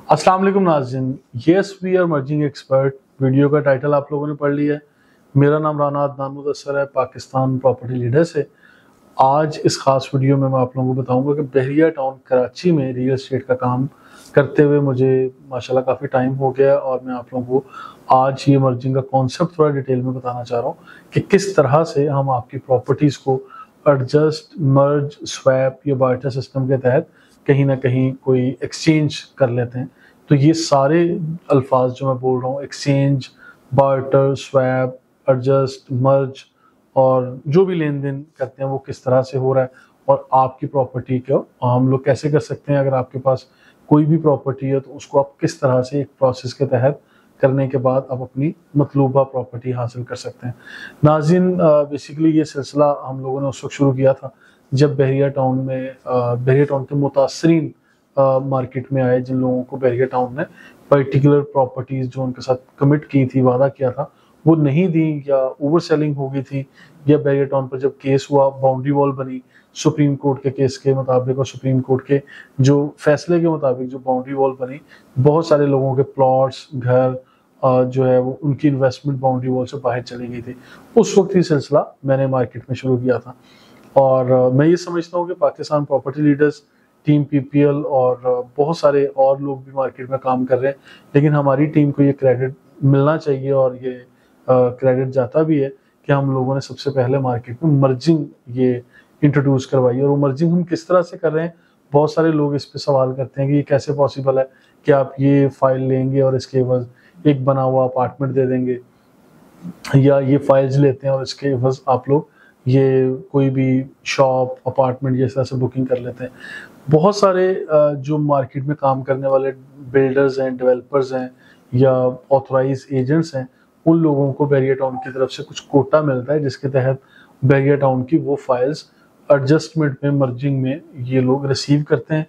अस्सलाम वालेकुम नाज़रीन, yes we are merging expert. Video का टाइटल आप लोगों ने पढ़ लिया है। मेरा नाम राना अदनान मुदस्सर है, पाकिस्तान प्रॉपर्टी लीडर से। आज इस खास वीडियो में मैं आप लोगों को बताऊंगा कि बहरिया टाउन कराची में रियल एस्टेट का काम करते हुए मुझे माशाल्लाह काफ़ी टाइम हो गया और मैं आप लोगों को आज ये मर्जिंग का कॉन्सेप्ट थोड़ा डिटेल में बताना चाह रहा हूँ कि किस तरह से हम आपकी प्रॉपर्टीज़ को एडजस्ट, मर्ज, स्वैप या बार्टर सिस्टम के तहत कहीं ना कहीं कोई एक्सचेंज कर लेते हैं। तो ये सारे अल्फाज जो मैं बोल रहा हूँ, एक्सचेंज, बार्टर, स्वैप, एडजस्ट, मर्ज और जो भी लेन देन करते हैं वो किस तरह से हो रहा है और आपकी प्रॉपर्टी को हम लोग कैसे कर सकते हैं। अगर आपके पास कोई भी प्रॉपर्टी है तो उसको आप किस तरह से एक प्रोसेस के तहत करने के बाद आप अपनी मतलूबा प्रॉपर्टी हासिल कर सकते हैं। नाज़रीन, बेसिकली ये सिलसिला हम लोगों ने उस वक्त शुरू किया था जब बहरिया टाउन के मुतासरीन मार्केट में आए, जिन लोगों को बहरिया टाउन ने पर्टिकुलर प्रॉपर्टीज जो उनके साथ कमिट की थी, वादा किया था, वो नहीं दी या ओवर सेलिंग हो गई थी। या बहरिया टाउन पर जब केस हुआ, बाउंड्री वॉल बनी सुप्रीम कोर्ट के केस के मुताबिक और सुप्रीम कोर्ट के जो फैसले के मुताबिक जो बाउंड्री वॉल बनी, बहुत सारे लोगों के प्लॉट्स, घर जो है वो उनकी इन्वेस्टमेंट बाउंड्री वॉल से बाहर चली गई थी। उस वक्त ये सिलसिला मैंने मार्केट में शुरू किया था और मैं ये समझता हूँ कि Pakistan property leaders, team PPL और बहुत सारे और लोग भी मार्केट में काम कर रहे हैं, लेकिन हमारी टीम को ये क्रेडिट मिलना चाहिए और ये क्रेडिट जाता भी है कि हम लोगों ने सबसे पहले मार्केट में मर्जिंग ये इंट्रोड्यूस करवाई। और वो मर्जिंग हम किस तरह से कर रहे हैं, बहुत सारे लोग इस पे सवाल करते हैं कि ये कैसे पॉसिबल है कि आप ये फाइल लेंगे और इसके एवज एक बना हुआ अपार्टमेंट दे देंगे, या ये फाइल्स लेते हैं और इसके एवज आप लोग ये कोई भी शॉप, अपार्टमेंट जैसा से बुकिंग कर लेते हैं। बहुत सारे जो मार्केट में काम करने वाले बिल्डर्स हैं, डेवलपर्स हैं या ऑथराइज एजेंट्स हैं, उन लोगों को बहरिया टाउन की तरफ से कुछ कोटा मिलता है जिसके तहत बहरिया टाउन की वो फाइल्स एडजस्टमेंट में, मर्जिंग में ये लोग रिसीव करते हैं।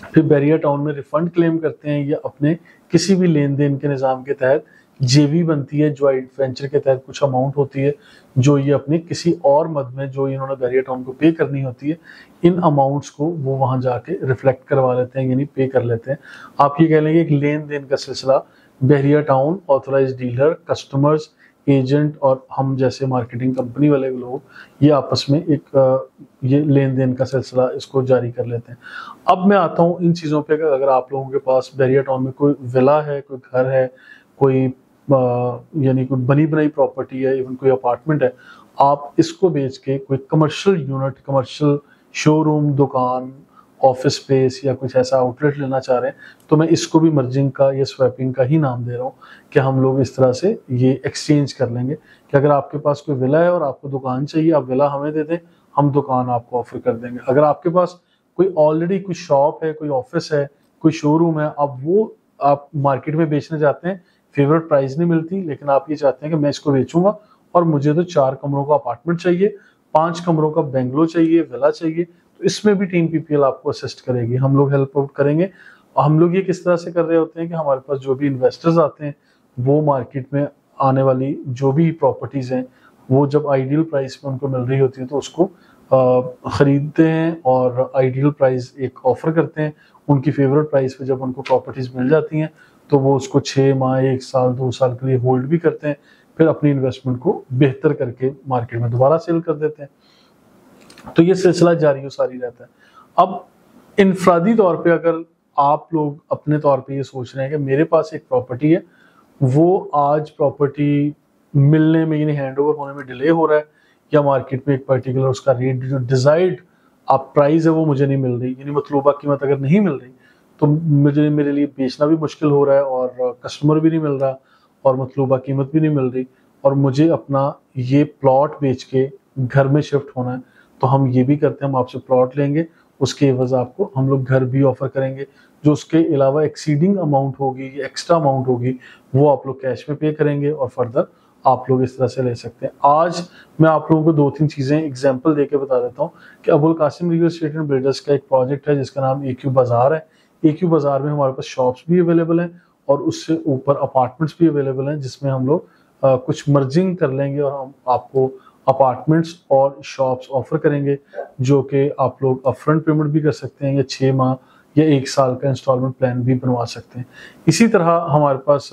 फिर बहरिया टाउन में रिफंड क्लेम करते हैं या अपने किसी भी लेन देन के निज़ाम के तहत जेवी बनती है, ज्वाइंट वेंचर के तहत कुछ अमाउंट होती है जो ये अपने किसी और मद में जो इन्होंने बहरिया टाउन को पे करनी होती है, इन अमाउंट्स को वो वहाँ जाके रिफ्लेक्ट करवा लेते हैं, यानी पे कर लेते हैं। आप ये कह लेंगे एक लेन देन का सिलसिला Bahria Town, authorize dealer, customers, agent और हम जैसे मार्केटिंग कंपनी वाले लोग ये आपस में एक ये लेन देन का सिलसिला इसको जारी कर लेते हैं। अब मैं आता हूँ इन चीज़ों पे। अगर आप लोगों के पास बहरिया टाउन में कोई विला है, कोई घर है, कोई यानी कोई बनी बनाई प्रॉपर्टी है, इवन कोई अपार्टमेंट है, आप इसको बेच के कोई कमर्शियल यूनिट, कमर्शियल शोरूम, दुकान, ऑफिस स्पेस या कुछ ऐसा आउटलेट लेना चाह रहे हैं, तो मैं इसको भी मर्जिंग का या स्वैपिंग का ही नाम दे रहा हूँ कि हम लोग इस तरह से ये एक्सचेंज कर लेंगे कि अगर आपके पास कोई विला है और आपको दुकान चाहिए, आप विला हमें दे दें, हम दुकान आपको ऑफर कर देंगे। अगर आपके पास कोई ऑलरेडी कोई शॉप है, कोई ऑफिस है, कोई शोरूम है, आप मार्केट में बेचने जाते हैं, फेवरेट प्राइस नहीं मिलती, लेकिन आप ये चाहते हैं कि मैं इसको बेचूंगा और मुझे तो 4 कमरों का अपार्टमेंट चाहिए, 5 कमरों का बेंगलो चाहिए, विला चाहिए, तो इसमें भी टीम पीपीएल आपको असिस्ट करेगी, हम लोग हेल्प आउट करेंगे। और हम लोग ये किस तरह से कर रहे होते हैं कि हमारे पास जो भी इन्वेस्टर्स आते हैं वो मार्केट में आने वाली जो भी प्रॉपर्टीज हैं वो जब आइडियल प्राइस में उनको मिल रही होती है तो उसको खरीदते हैं और आइडियल प्राइस एक ऑफर करते हैं। उनकी फेवरेट प्राइस पे जब उनको प्रॉपर्टीज मिल जाती हैं तो वो उसको 6 माह, 1 साल, 2 साल के लिए होल्ड भी करते हैं, फिर अपनी इन्वेस्टमेंट को बेहतर करके मार्केट में दोबारा सेल कर देते हैं। तो ये सिलसिला जारी और सारी रहता है। अब इनफरादी तौर पे अगर आप लोग अपने तौर पे ये सोच रहे हैं कि मेरे पास एक प्रॉपर्टी है, वो आज प्रॉपर्टी मिलने में यानी हैंड ओवर होने में डिले हो रहा है, या मार्केट में एक पर्टिकुलर उसका रेट जो डिजायर्ड आप प्राइस है वो मुझे नहीं मिल रही, यानी मतलूबा कीमत अगर नहीं मिल रही तो मेरे लिए बेचना भी मुश्किल हो रहा है और कस्टमर भी नहीं मिल रहा और मतलूबा कीमत भी नहीं मिल रही, और मुझे अपना ये प्लॉट बेच के घर में शिफ्ट होना है, तो हम ये भी करते हैं, हम आपसे प्लॉट लेंगे, उसके एवज आपको हम लोग घर भी ऑफर करेंगे, जो उसके अलावा एक्सीडिंग अमाउंट होगी, एक्स्ट्रा अमाउंट होगी, वो आप लोग कैश में पे करेंगे और फर्दर आप लोग इस तरह से ले सकते हैं। आज मैं आप लोगों को 2-3 चीज़ें एग्जांपल देके बता देता हूँ कि Abul Qasim real estate and builders का एक प्रोजेक्ट है जिसका नाम AQ बाजार है। AQ बाजार में हमारे पास शॉप्स भी अवेलेबल हैं और उससे ऊपर अपार्टमेंट्स भी अवेलेबल हैं, जिसमें हम लोग कुछ मर्जिंग कर लेंगे और हम आपको अपार्टमेंट्स और शॉप्स ऑफर करेंगे, जो कि आप लोग अपफ्रंट पेमेंट भी कर सकते हैं या 6 माह या 1 साल का इंस्टॉलमेंट प्लान भी बनवा सकते हैं। इसी तरह हमारे पास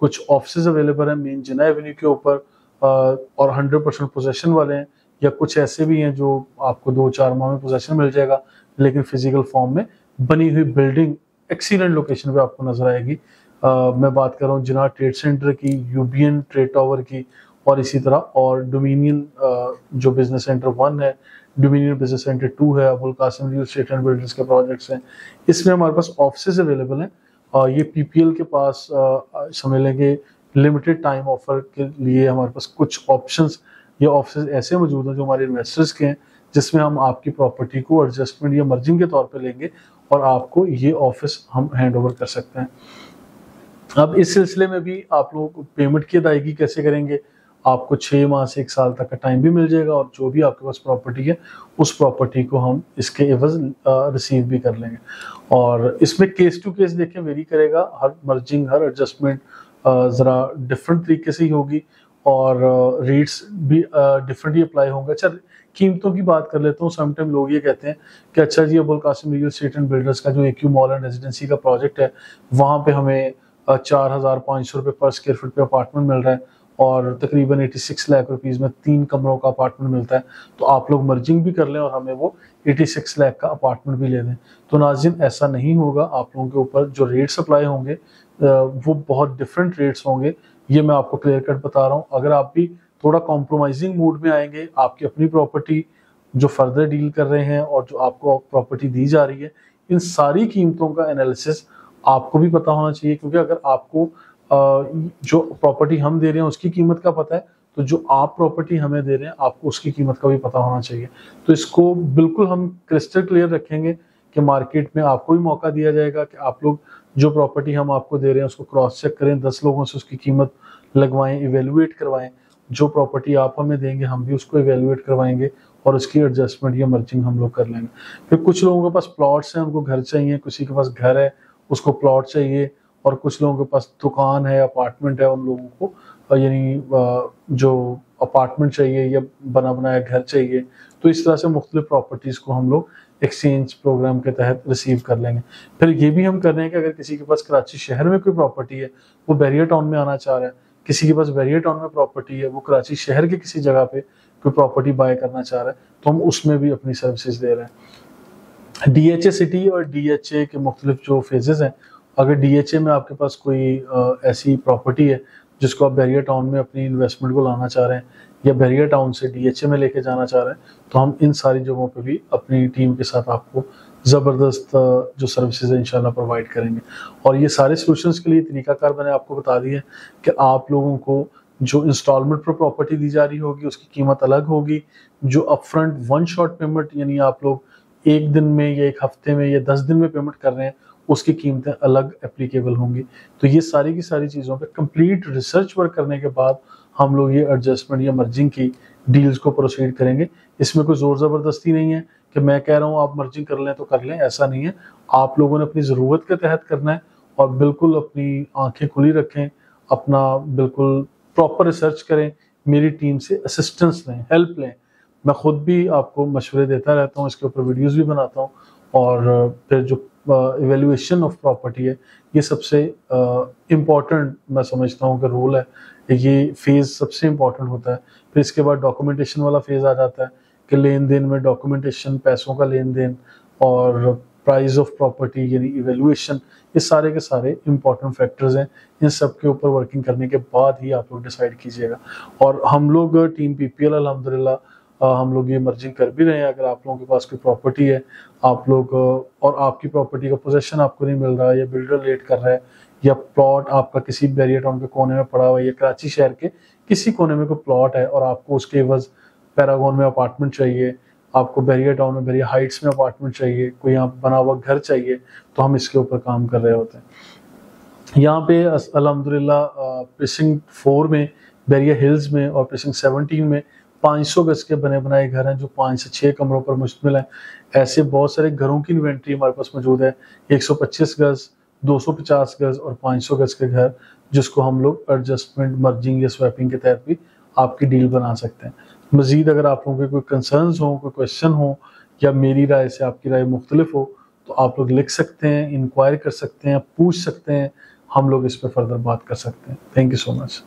कुछ ऑफिस अवेलेबल हैं मेन जिना एवेन्यू के ऊपर और 100% पोजेशन वाले हैं, या कुछ ऐसे भी हैं जो आपको 2-4 माह में पोजेशन मिल जाएगा लेकिन फिजिकल फॉर्म में बनी हुई बिल्डिंग एक्सीलेंट लोकेशन पे आपको नजर आएगी। मैं बात कर रहा हूँ जिना ट्रेड सेंटर की, यूबीएन ट्रेड टावर की, और इसी तरह और डोमिनियन जो बिजनेस सेंटर 1 है, डोमिनियन बिजनेस सेंटर 2 है, Abul Qasim real estate and builders के प्रोजेक्ट्स हैं। इसमें हमारे पास ऑफिस अवेलेबल हैं। ये पीपीएल के पास समझ लेंगे लिमिटेड टाइम ऑफर के लिए हमारे पास कुछ ऑप्शंस या ऑफिस ऐसे मौजूद हैं जो हमारे इन्वेस्टर्स के हैं, जिसमें हम आपकी प्रॉपर्टी को एडजस्टमेंट या मर्जिंग के तौर पे लेंगे और आपको ये ऑफिस हम हैंड ओवर कर सकते हैं। अब इस सिलसिले में भी आप लोग पेमेंट की अदायगी कैसे करेंगे, आपको 6 माह से 1 साल तक का टाइम भी मिल जाएगा और जो भी आपके पास प्रॉपर्टी है उस प्रॉपर्टी को हम इसके एवज रिसीव भी कर लेंगे। और इसमें केस टू केस देखें वेरी करेगा, हर मर्जिंग हर एडजस्टमेंट ज़रा डिफरेंट तरीके से ही होगी और रेट्स भी डिफरेंटली अप्लाई होंगे। अच्छा, कीमतों की बात कर लेता हूँ। समटाइम लोग ये कहते हैं कि अच्छा जी Abul Qasim real estate and builders का जो एक्यू मॉल एंड रेजिडेंसी का प्रोजेक्ट है वहाँ पे हमें 4,500 रुपये पर स्क्वायर फीट पे अपार्टमेंट मिल रहा है और तकरीबन 86 लाख रुपीज़ में 3 कमरों का अपार्टमेंट मिलता है, तो आप लोग मर्जिंग भी कर लें और हमें वो 86 लाख का अपार्टमेंट भी ले दें। तो नाज़रीन ऐसा नहीं होगा, आप लोगों के ऊपर जो रेट्स अप्लाई होंगे वो बहुत डिफरेंट रेट्स होंगे, ये मैं आपको क्लियर कट बता रहा हूँ। अगर आप भी थोड़ा कॉम्प्रोमाइजिंग मूड में आएंगे, आपकी अपनी प्रॉपर्टी जो फर्दर डील कर रहे हैं और जो आपको प्रॉपर्टी दी जा रही है, इन सारी कीमतों का एनालिसिस आपको भी पता होना चाहिए, क्योंकि अगर आपको जो प्रॉपर्टी हम दे रहे हैं उसकी कीमत का पता है तो जो आप प्रॉपर्टी हमें दे रहे हैं आपको उसकी कीमत का भी पता होना चाहिए। तो इसको बिल्कुल हम क्रिस्टल क्लियर रखेंगे कि मार्केट में आपको भी मौका दिया जाएगा कि आप लोग जो प्रॉपर्टी हम आपको दे रहे हैं उसको क्रॉस चेक करें, 10 लोगों से उसकी कीमत लगवाएं, इवेलुएट करवाएं। जो प्रॉपर्टी आप हमें देंगे हम भी उसको इवेलुएट करवाएंगे और उसकी एडजस्टमेंट या मर्जिंग हम लोग कर लेंगे। फिर कुछ लोगों के पास प्लॉट्स हैं, उनको घर चाहिए, किसी के पास घर है उसको प्लॉट चाहिए, और कुछ लोगों के पास दुकान है, अपार्टमेंट है, उन लोगों को यानी जो अपार्टमेंट चाहिए या बना बनाया घर चाहिए। तो इस तरह से मुख्तलिफ प्रॉपर्टीज़ को हम लोग एक्सचेंज प्रोग्राम के तहत रिसीव कर लेंगे। फिर ये भी हम कर रहे हैं कि अगर किसी के पास कराची शहर में कोई प्रॉपर्टी है, वो बैरियर टाउन में आना चाह रहा है, किसी के पास बैरियर टाउन में प्रॉपर्टी है, वो कराची शहर के किसी जगह पे कोई प्रॉपर्टी बाय करना चाह रहा है, तो हम उसमें भी अपनी सर्विसेज दे रहे हैं। DHA सिटी और DHA के मुख्तलिफ जो फेजेस हैं, अगर DHA में आपके पास कोई ऐसी प्रॉपर्टी है जिसको आप बैरियर टाउन में अपनी इन्वेस्टमेंट को लाना चाह रहे हैं या बैरियर टाउन से DHA में लेके जाना चाह रहे हैं, तो हम इन सारी जगहों पे भी अपनी टीम के साथ आपको ज़बरदस्त जो सर्विसेज है इंशाल्लाह प्रोवाइड करेंगे। और ये सारे सॉल्यूशंस के लिए तरीकाकार मैंने आपको बता दिया है कि आप लोगों को जो इंस्टॉलमेंट पर प्रॉपर्टी दी जा रही होगी उसकी कीमत अलग होगी, जो अपफ्रंट वन शॉट पेमेंट यानी आप लोग 1 दिन में या 1 हफ्ते में या 10 दिन में पेमेंट कर रहे हैं उसकी कीमतें अलग एप्लीकेबल होंगी। तो ये सारी की सारी चीज़ों पे कंप्लीट रिसर्च वर्क करने के बाद हम लोग ये एडजस्टमेंट या मर्जिंग की डील्स को प्रोसीड करेंगे। इसमें कोई ज़ोर ज़बरदस्ती नहीं है कि मैं कह रहा हूँ आप मर्जिंग कर लें तो कर लें, ऐसा नहीं है। आप लोगों ने अपनी ज़रूरत के तहत करना है और बिल्कुल अपनी आंखें खुली रखें, अपना बिल्कुल प्रॉपर रिसर्च करें, मेरी टीम से असिस्टेंस लें, हेल्प लें। मैं खुद भी आपको मशवरे देता रहता हूँ, इसके ऊपर वीडियोज़ भी बनाता हूँ। और फिर जो इवेल्युएशन ऑफ प्रॉपर्टी है, ये सबसे इम्पॉर्टेंट मैं समझता हूँ कि रोल है, ये फेज़ सबसे इम्पॉर्टेंट होता है। फिर इसके बाद डॉक्यूमेंटेशन वाला फेज़ आ जाता है कि लेन देन में डॉक्यूमेंटेशन, पैसों का लेन देन और प्राइस ऑफ प्रॉपर्टी यानी इवेल्युएशन, ये सारे के सारे इम्पॉर्टेंट फैक्टर्स हैं। इन सब के ऊपर वर्किंग करने के बाद ही आप लोग डिसाइड कीजिएगा। और हम लोग टीम PPL अल्हम्दुलिल्लाह हम लोग ये मर्जिंग कर भी रहे हैं। अगर आप लोगों के पास कोई प्रॉपर्टी है, आप लोग और आपकी प्रॉपर्टी का पोजेशन आपको नहीं मिल रहा है या बिल्डर लेट कर रहा है या प्लॉट आपका किसी बैरियर टाउन के कोने में पड़ा हुआ है या कराची शहर के किसी कोने में कोई प्लॉट है और आपको उसके एवज पैरागॉन में अपार्टमेंट चाहिए, आपको बैरियर टाउन में बैरियर हाइट्स में अपार्टमेंट चाहिए, कोई यहाँ बना हुआ घर चाहिए, तो हम इसके ऊपर काम कर रहे होते हैं। यहाँ पे अल्हम्दुलिल्लाह प्रीसिंक्ट 4 में, बैरियर हिल्स में और प्रीसिंक्ट 17 में 500 गज के बने बनाए घर हैं जो 5 से 6 कमरों पर मुश्तमिल हैं। ऐसे बहुत सारे घरों की इन्वेंट्री हमारे पास मौजूद है, 125 गज, 250 गज और 500 गज के घर, जिसको हम लोग एडजस्टमेंट, मर्जिंग या स्वैपिंग के तहत भी आपकी डील बना सकते हैं। मजीद अगर आप लोगों के कोई कंसर्न्स हो, कोई क्वेश्चन हो या मेरी राय से आपकी राय मुख्तलिफ हो, तो आप लोग लिख सकते हैं, इंक्वायरी कर सकते हैं, पूछ सकते हैं, हम लोग इस पर फर्दर बात कर सकते हैं। Thank you so much.